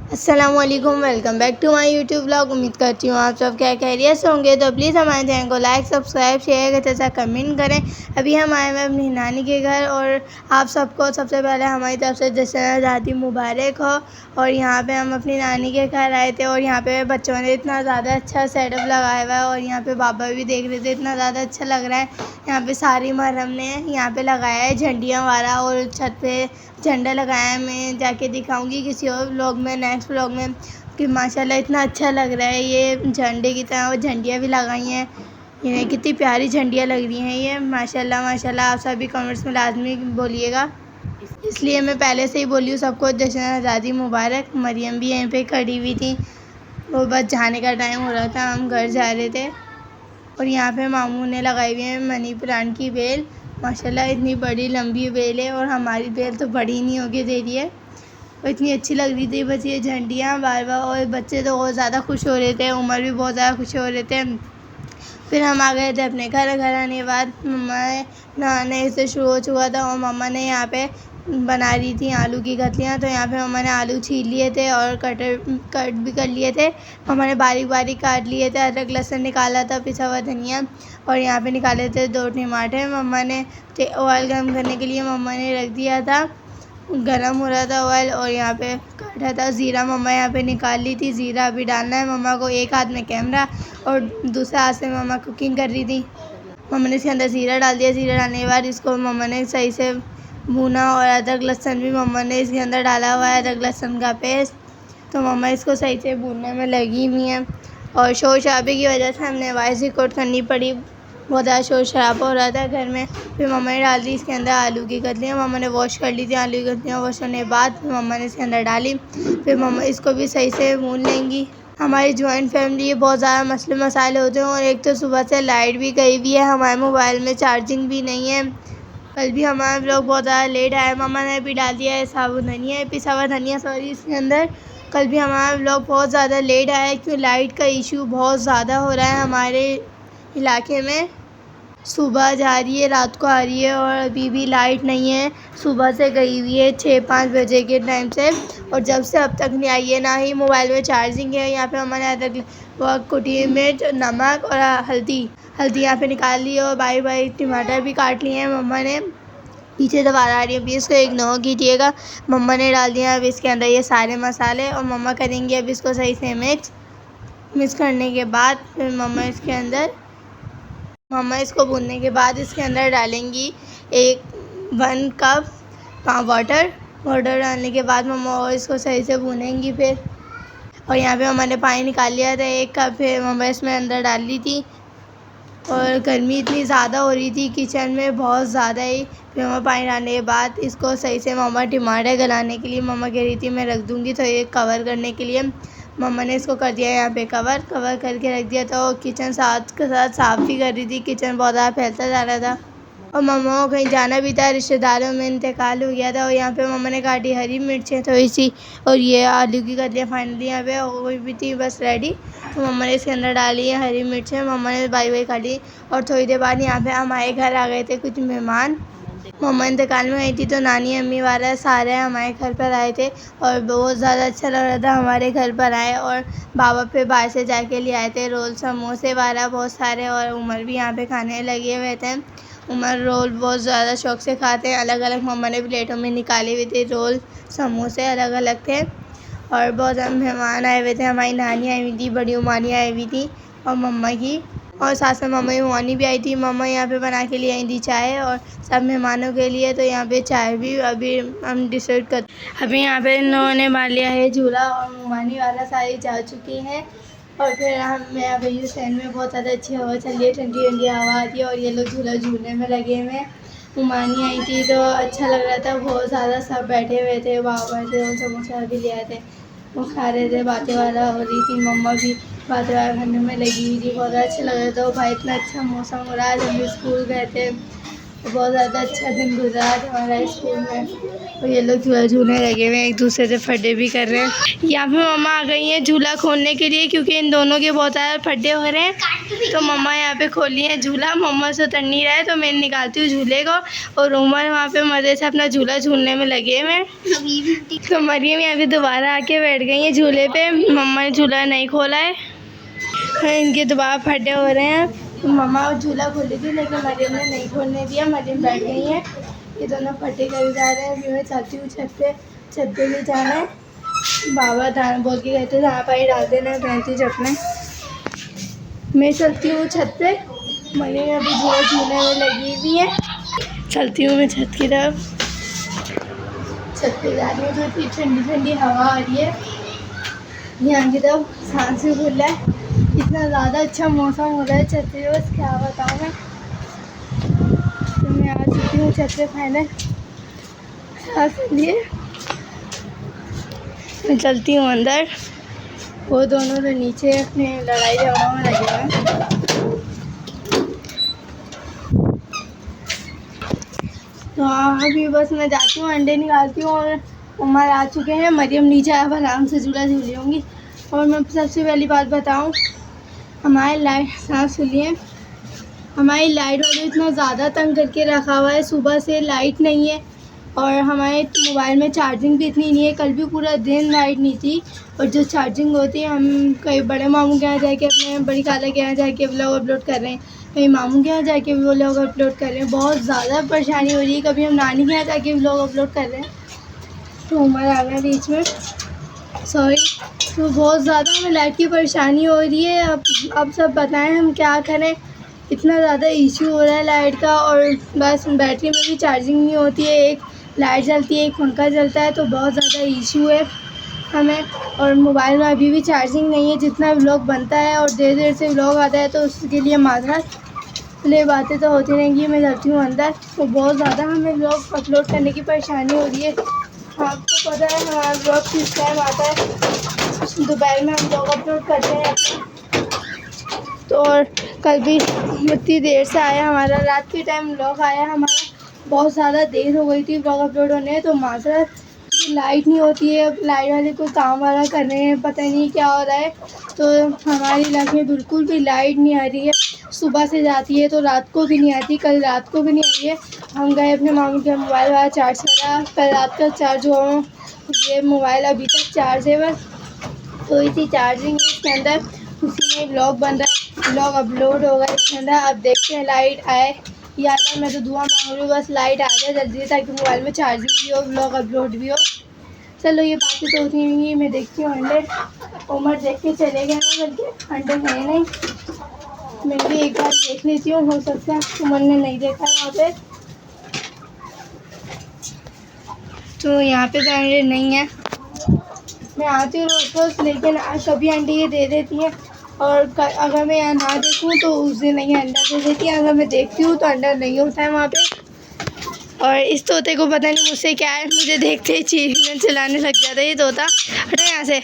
अस्सलामुअलैकुम, welcome back to my YouTube blog. उम्मीद करती हूँ आप सब क्या खैरियत से होंगे। तो प्लीज़ हमारे चैनल को लाइक, सब्सक्राइब, शेयर करते साथ कमेंट करें। अभी हम आए हैं अपनी नानी के घर और आप सबको सबसे पहले हमारी तरफ से जश्न आज़ादी मुबारक हो। और यहाँ पे हम अपनी नानी के घर आए थे और यहाँ पे बच्चों ने इतना ज़्यादा अच्छा सेटअप लगाया हुआ है और यहाँ पे बाबा भी देख रहे थे, इतना ज़्यादा अच्छा लग रहा है। यहाँ पे सारी मुहर्रम ने यहाँ पे लगाया है झंडियाँ वाला और छत पे झंडा लगाया है। मैं जाके दिखाऊंगी किसी और व्लॉग में, नेक्स्ट व्लॉग में, कि माशाल्लाह इतना अच्छा लग रहा है। ये झंडे की तरह और झंडियाँ भी लगाई हैं, ये कितनी प्यारी झंडियाँ लग रही हैं ये। माशाल्लाह माशाल्लाह। आप सभी कमेंट्स में लाजमी बोलिएगा, इसलिए मैं पहले से ही बोली हूँ सबको जश्न आज़ादी मुबारक। मरियम भी यहीं पे खड़ी हुई थी, वो बस जाने का टाइम हो रहा था, हम घर जा रहे थे। और यहाँ पे मामू ने लगाई हुई है मनी प्लांट की बेल। माशाल्लाह इतनी बड़ी लंबी बेल है और हमारी बेल तो बड़ी नहीं होगी दे रही है। और इतनी अच्छी लग रही थी बस ये झंडियाँ बार बार। और बच्चे तो बहुत ज़्यादा खुश हो रहे थे, उमर भी बहुत ज़्यादा खुश हो रहे थे। फिर हम आ गए थे अपने घर आने के बाद मम्मा नहाने से शुरू हो चुका था और मम्मा ने यहाँ पे बना रही थी आलू की कतलियाँ। तो यहाँ पे मम्मा ने आलू छील लिए थे और कट भी कर लिए थे। मम्मा ने बारीक बारीक काट लिए थे, अदरक लहसुन निकाला था, पिसा हुआ धनिया, और यहाँ पे निकाले थे 2 टमाटर। मम्मा ने ऑयल गर्म करने के लिए मम्मा ने रख दिया था, गरम हो रहा था ऑयल। और यहाँ पे काटा था ज़ीरा, मम्मा यहाँ पे निकाल ली थी। ज़ीरा अभी डालना है मम्मा को। एक हाथ में कैमरा और दूसरे हाथ से मम्मा कुकिंग कर रही थी। मम्मा ने इसके अंदर ज़ीरा डाल दिया। ज़ीरा डालने के बाद इसको मम्मा ने सही से भुना और अदरक लहसुन भी मम्मा ने इसके अंदर डाला हुआ है, अदरक लहसुन का पेस्ट। तो मम्मा इसको सही से भूनने में लगी हुई हैं और शोर शराबे की वजह से हमने वॉइस रिकॉर्ड करनी पड़ी, बहुत ज़्यादा शोर शराबा हो रहा था घर में। फिर मम्मा ने डाल दी इसके अंदर आलू की कतलियाँ। मम्मा ने वॉश कर ली थी आलू की कतलियाँ, वॉश करने के बाद फिर मम्मा ने इसके अंदर डाली। फिर मम्मा इसको भी सही से भून लेंगी। हमारी जॉइंट फैमिली है, बहुत ज़्यादा मसले मसाइल होते हैं और एक तो सुबह से लाइट भी गई हुई है, हमारे मोबाइल में चार्जिंग भी नहीं है। कल भी हमारा व्लॉग बहुत ज़्यादा लेट आया। मम्मा ने भी डाल दिया है साबुत धनिया, पिसा हुआ धनिया सॉरी इसके अंदर। कल भी हमारा व्लॉग बहुत ज़्यादा लेट आया क्योंकि लाइट का इशू बहुत ज़्यादा हो रहा है हमारे इलाके में। सुबह जा रही है, रात को आ रही है और अभी भी लाइट नहीं है। सुबह से गई हुई है 6-5 बजे के टाइम से और जब से अब तक नहीं आई है। ना ही मोबाइल में चार्जिंग है। यहाँ पे हमारे अदरक कुटी मिर्च, नमक और हल्दी यहाँ पे निकाल ली और बारीक बारीक टमाटर भी काट लिए हैं मम्मा ने। पीछे से आवाज़ आ रही है, प्लीज़ इसको इग्नोर कीजिएगा। मम्मा ने डाल दिया अब इसके अंदर ये सारे मसाले और मम्मा करेंगी अब इसको सही से मिक्स करने के बाद फिर मम्मा इसको भूनने के बाद इसके अंदर डालेंगी 1 कप वाटर डालने के बाद मम्मा और इसको सही से भूनेंगी फिर। और यहाँ पे मम्मा ने पानी निकाल लिया था 1 कप, फिर मम्मा इसमें अंदर डाल ली थी। और गर्मी इतनी ज़्यादा हो रही थी किचन में, बहुत ज़्यादा ही। फिर मम्मा पानी डालने के बाद इसको सही से मम्मा टमाटर गलाने के लिए मम्मा कह रही थी मैं रख दूँगी, तो ये कवर करने के लिए मम्मा ने इसको कर दिया यहाँ पे कवर करके रख दिया था। और किचन साथ के साथ साफ़ भी कर रही थी, किचन बहुत ज़्यादा फैलता जा रहा था और मम्मा को कहीं जाना भी था, रिश्तेदारों में इंतकाल हो गया था। और यहाँ पे मम्मा ने काटी हरी मिर्चें थोड़ी सी और ये आलू की कतलियाँ फाइनली यहाँ पे हो गई भी थी बस रेडी। तो मम्मा ने इसके अंदर डाली है हरी मिर्चें, मम्मा ने बारी काटी। और थोड़ी देर बाद यहाँ पे हमारे घर आ गए थे कुछ मेहमान। मम्मा इंतकाल में गई थी तो नानी अम्मी वाला सारे हमारे घर पर आए थे और बहुत ज़्यादा अच्छा लग रहा था हमारे घर पर आए। और बाबा फिर बाहर से जाके ले आए थे रोल समोसे वाला बहुत सारे। और उमर भी यहाँ पे खाने लगे हुए थे। उमर रोल बहुत ज़्यादा शौक से खाते हैं, अलग अलग मम्मा ने प्लेटों में निकाले हुए थे रोल समोसे, अलग अलग थे। और बहुत ज़्यादा मेहमान आए हुए थे, हमारी नानी आई हुई थी, बड़ी उमानी आई हुई थी और मम्मा की, और साथ में मम्मा की उमानी भी आई थी। मम्मा यहाँ पे बना के लिए आई थी चाय और सब मेहमानों के लिए। तो यहाँ पे चाय भी अभी हम डिसाइड कर, अभी यहाँ पे इन लोगों ने मार लिया है झूला और उमानी वाला सारी जा चुकी हैं। और फिर हम यहाँ पे यूसैन में बहुत ज़्यादा अच्छी हवा चल रही है, ठंडी ठंडी हवा आती है और ये लोग झूला झूलने में लगे हुए हैं। उमानी आई थी तो अच्छा लग रहा था, बहुत ज़्यादा सब बैठे हुए थे, बाबा थे और समोसा भी ले आए थे, वो खा रहे थे, बातें वाला हो रही थी। मम्मा भी बातें वाला करने में लगी हुई थी, बहुत अच्छा लग रहा था। भाई इतना अच्छा मौसम हो रहा है, जब भी स्कूल गए थे बहुत ज़्यादा अच्छा दिन गुजरा आज हमारा स्कूल में। और ये लोग झूला झूलने लगे हुए हैं, एक दूसरे से फड्डे भी कर रहे हैं। यहाँ पे मम्मा आ गई हैं झूला खोलने के लिए, क्योंकि इन दोनों के बहुत ज़्यादा फड्डे हो रहे हैं। तो मम्मा यहाँ पे खोली है झूला। मम्मा से उतर नहीं रहा है तो मैं निकालती हूँ झूले को, और उमर वहाँ पे मज़े से अपना झूला झूलने में लगे हुए हैं। तो मरियम यहाँ पे दोबारा आके बैठ गई है झूले पे। मम्मा ने झूला नहीं खोला है, इनके दोबारा फड्डे हो रहे हैं। मम्मा झूला खोली थी लेकिन मरियम ने नहीं खोलने दिया, मरियम बैठ गई है। ये दोनों फटे कर जा रहे हैं। अभी मैं चलती हूँ छत पे भी जाना है। बाबा दाना बोल के कहते जहाँ पाई डाल देना पहनती चपने। मैं चलती हूँ छत पे, मरियम अभी झूला झूलने में लगी हुई है। चलती हूँ मैं छत की तरफ। छत पे जा रही हूँ तो इतनी ठंडी ठंडी हवा आ रही है। यहाँ की तरफ सांस भी खुल रहा है। इतना ज़्यादा अच्छा मौसम हो रहा है छत पे, बस क्या बताऊँ मैं। तो मैं आ चुकी हूँ छत पे फाइनल सांस लिए। मैं चलती हूँ अंदर। वो दोनों तो नीचे अपने लड़ाई झगड़ों में लगे हुए हैं। तो अभी बस मैं जाती हूँ, अंडे निकालती हूँ। और मम्मा आ चुके हैं। मरियम नीचे आया आराम से झूला झूली होंगी। और मैं सबसे पहली बात बताऊँ, हमारी लाइट सांस सुनिए, हमारी लाइट वाले इतना ज़्यादा तंग करके रखा हुआ है। सुबह से लाइट नहीं है और हमारे मोबाइल में चार्जिंग भी इतनी नहीं है। कल भी पूरा दिन लाइट नहीं थी। और जो चार्जिंग होती है, हम कहीं बड़े मामू के यहाँ जाके, अपने बड़ी खाला के यहाँ जाके व्लॉग अपलोड कर रहे हैं, कहीं मामू के यहाँ जाके भी व्लॉग अपलोड कर रहे हैं। बहुत ज़्यादा परेशानी हो रही है। कभी हम नानी के यहाँ जाके व्लॉग अपलोड कर रहे हैं। तो उम्र आ गया बीच में, सॉरी। तो बहुत ज़्यादा हमें लाइट की परेशानी हो रही है। अब सब बताएं हम क्या करें। इतना ज़्यादा इशू हो रहा है लाइट का। और बस बैटरी में भी चार्जिंग नहीं होती है। एक लाइट जलती है, एक पंखा चलता है, तो बहुत ज़्यादा इशू है हमें। और मोबाइल में अभी भी चार्जिंग नहीं है। जितना व्लॉग बनता है और देर देर से व्लॉग आता है तो उसके लिए माजरत। इसलिए बातें तो होती रहेंगी। मैं जाती हूँ अंदर। तो बहुत ज़्यादा हमें व्लॉग अपलोड करने की परेशानी हो रही है। आपको पता है हमारा व्लॉग किस टाइम आता है, दोपहर में हम व्लॉग अपलोड करते हैं। तो और कल भी इतनी देर से आया, हमारा रात के टाइम व्लॉग आया हमारा। बहुत ज़्यादा देर हो गई थी व्लॉग अपलोड होने। तो माजरत, लाइट नहीं होती है। लाइट वाले कोई काम वाला कर रहे हैं, पता नहीं क्या हो रहा है। तो हमारे इलाके में बिल्कुल भी लाइट नहीं आ रही है। सुबह से जाती है तो रात को भी नहीं आती। कल रात को भी नहीं आई है। हम गए अपने मामू के मोबाइल वाला चार्ज करा, कल रात का चार्ज हुआ। ये मोबाइल अभी तक चार्ज है बस। तो इसी चार्जिंग इसके अंदर, उसी में व्लॉग बन रहा है, व्लॉग अपलोड होगा इसके अंदर। अब देखते हैं लाइट आए या ना। मैं तो दुआ मांग रही हूँ बस लाइट आ जाए जल्दी, ताकि मोबाइल में चार्जिंग भी हो, व्लॉग अपलोड भी हो। चलो ये बातें तो होती नहीं, मैं देखती हूँ अंडे। उमर देख के चले गए हैं, बल्कि अंडे हैं नहीं। मैं भी एक बार देख लेती हूँ, हो सकता है उमर ने नहीं देखा वहाँ पे। तो यहाँ पे तो अंडे नहीं है। मैं आती हूँ रोज़ रोज़, लेकिन कभी अंडे ये दे देती है। और अगर मैं यहाँ ना देखूँ तो उस दिन नहीं अंडा दे देती है। अगर मैं देखती हूँ तो अंडा नहीं होता है वहाँ पे। और इस तोते को पता नहीं मुझसे क्या है, मुझे देखते ही चीखने चिल्लाने लग जाता है ये तोता। हटो यहाँ से।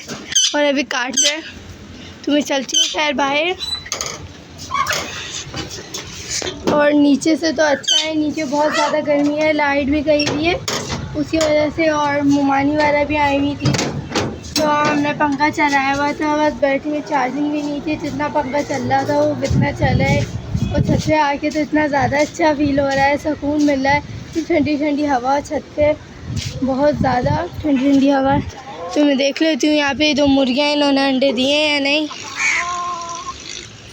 और अभी काट रहा है। तो मैं चलती हूँ खैर बाहर। और नीचे से तो अच्छा है, नीचे बहुत ज़्यादा गर्मी है, लाइट भी गई हुई है उसी वजह से। और मुमानी वाला भी आई हुई थी, तो हमने पंखा चलाया हुआ था, बस बैठे हुए। चार्जिंग भी नहीं थी, जितना पंखा चल रहा था वो इतना चला है। और छत पे आके तो इतना ज़्यादा अच्छा फील हो रहा है, सुकून मिल रहा है। ठंडी ठंडी हवा छत पे, बहुत ज़्यादा ठंडी ठंडी हवा। तो मैं देख लेती हूँ यहाँ पे दो मुर्गियाँ, इन्होंने अंडे दिए हैं या नहीं।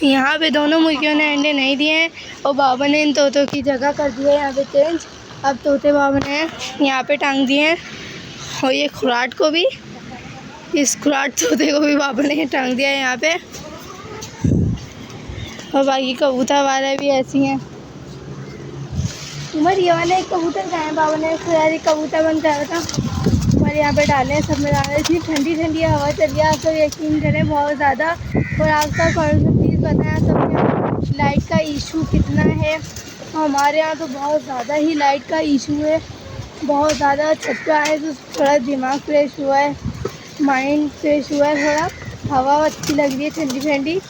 यहाँ पे दोनों मुर्गियों ने अंडे नहीं दिए हैं। और बाबा ने इन तोतों की जगह कर दी है यहाँ पे चेंज। अब तोते बाबा ने यहाँ पे टांग दिए हैं। और ये खुराट को भी, इस खुराट तोते को भी बाबा ने टांग दिया है यहाँ पे। और बाकी कबूतर वाले भी ऐसी हैं। उमर ये वाला एक कबूतर कहाँ है, बाबा ने यार एक कबूतर बंद करा था, हमारे यहाँ पे डाले हैं, सब में डाले। इतनी ठंडी ठंडी हवा चल रही है, आप सब यकीन करें, बहुत ज़्यादा। और आपका कौन सा चीज़ बताएं सबके लाइट का इशू कितना है। हमारे यहाँ तो बहुत ज़्यादा ही लाइट का इशू है, बहुत ज़्यादा। छत पे आए तो थोड़ा दिमाग फ्रेश हुआ है, माइंड फ्रेश हुआ है थोड़ा। हवा अच्छी लग रही है ठंडी ठंडी।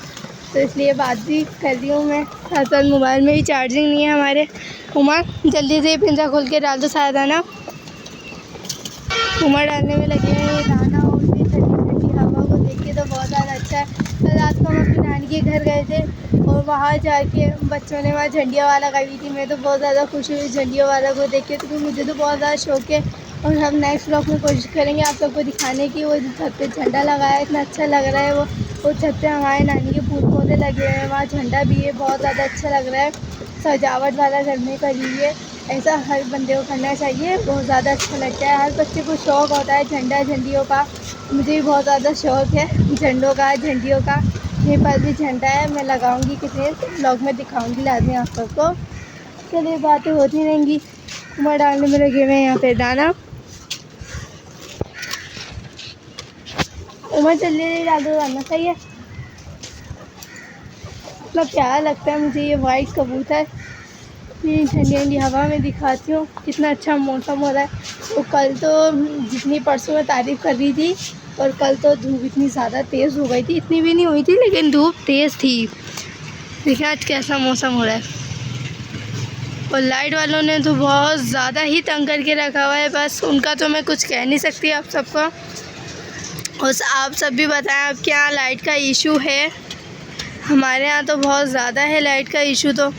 तो इसलिए बात भी कर रही हूँ मैं। साथ साथ मोबाइल में भी चार्जिंग नहीं है हमारे। उमा जल्दी से पिंजरा खोल के डाल दो सारा दाना। उमा डालने में लगे हैं ये दाना, और भी ठंडी ठंडी हवा को देख के तो बहुत ज़्यादा अच्छा है। कल रात को हम अपनी नानी के घर गए थे और वहाँ जाके बच्चों ने वहाँ झंडिया वाला लगाई थी। मैं तो बहुत ज़्यादा खुश हुई झंडिया वाला को देख के, क्योंकि मुझे तो बहुत ज़्यादा शौक है। और हम नेक्स्ट ब्लॉग में कोशिश करेंगे आप सबको दिखाने की। वो छत पे झंडा लगाया है, इतना अच्छा लग रहा है। वो छत पे हमारे नानी के फूल पौधे लगे हुए हैं, वहाँ झंडा भी है, बहुत ज़्यादा अच्छा लग रहा है। सजावट वाला घर में करी है, ऐसा हर बंदे को करना चाहिए, बहुत ज़्यादा अच्छा लगता है। हर बच्चे को शौक़ होता है झंडा झंडियों का। मुझे भी बहुत ज़्यादा शौक़ है झंडों का, झंडियों का। मेरे पास भी झंडा है, मैं लगाऊंगी कितने ब्लॉग में दिखाऊंगी लाजमी आप सबको। चलिए बातें होती रहेंगी। उमा डालने में लगे हुए हैं यहाँ पे दाना। उमा जल्दी डाल दो दाना, सही है। इतना प्यारा लगता है मुझे ये वाइट कबूतर। ठंडी ठंडी हवा में दिखाती हूँ कितना अच्छा मौसम हो रहा है। तो कल तो जितनी परसों में तारीफ़ कर रही थी, और कल तो धूप इतनी ज़्यादा तेज़ हो गई थी, इतनी भी नहीं हुई थी लेकिन धूप तेज़ थी। देखिए आज कैसा मौसम हो रहा है। और लाइट वालों ने तो बहुत ज़्यादा ही तंग करके रखा हुआ है, बस उनका तो मैं कुछ कह नहीं सकती आप सबको। और आप सब भी बताएं आपके यहाँ लाइट का इशू है। हमारे यहाँ तो बहुत ज़्यादा है लाइट का इशू। तो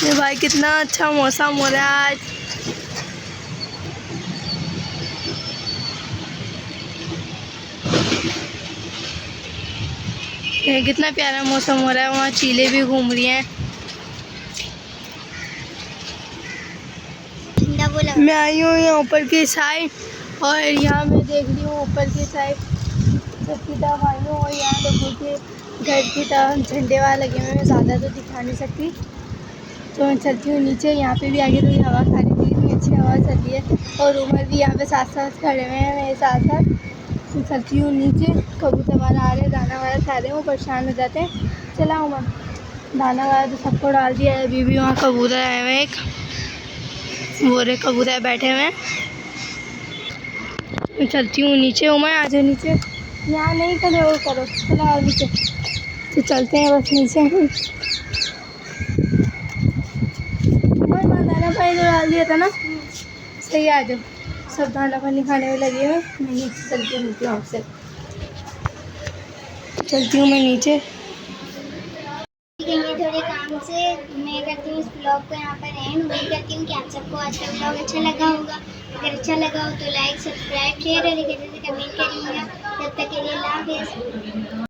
ये भाई कितना अच्छा मौसम हो रहा है आज। ये कितना प्यारा मौसम हो रहा है। वहाँ चीलें भी घूम रही हैं। मैं आई हूँ यहाँ ऊपर की साइड, और यहाँ मैं देख रही हूँ ऊपर की साइड छत की तरफ आई हूँ। और यहाँ देखो कि घर की तरफ झंडे वाले लगे हुए हैं। मैं ज़्यादा तो दिखा नहीं सकती, तो मैं चलती हूँ नीचे। यहाँ पे भी आगे थोड़ी हवा खा रही थी, इतनी अच्छी हवा चल रही है। और उमर भी यहाँ पे साथ साथ खड़े हुए हैं मेरे साथ साथ। तो चलती हूँ नीचे। कबूतर वाला आ रहे हैं, दाना वाला खा रहे हैं, वो परेशान हो जाते हैं। चला उमर, दाना वाला तो सबको डाल दिया है। अभी भी वहाँ कबूतर आए हुए हैं, एक वो रे कबूतर बैठे हुए हैं। मैं चलती हूँ नीचे। उमर आ जाओ नीचे, यहाँ नहीं करे वो करो, चला आओ नीचे। तो चलते हैं बस नीचे। उमर वहाँ दाना पानी तो डाल दिया था ना, सही। आ जाओ, सब दाना पानी खाने में लगे हुए। मैं नीचे चलती हूँ, मिलती हूँ आपसे। चलती हूँ मैं नीचे। थोड़े काम से मैं करती हूँ इस ब्लॉग को यहाँ पर एंड। उम्मीद करती हूँ कि आप सबको आज का ब्लॉग अच्छा लगा होगा। अगर अच्छा लगा हो तो लाइक, सब्सक्राइब, शेयर और कमेंट करिएगा। तब तक के लिए अल्लाह हाफ़िज़।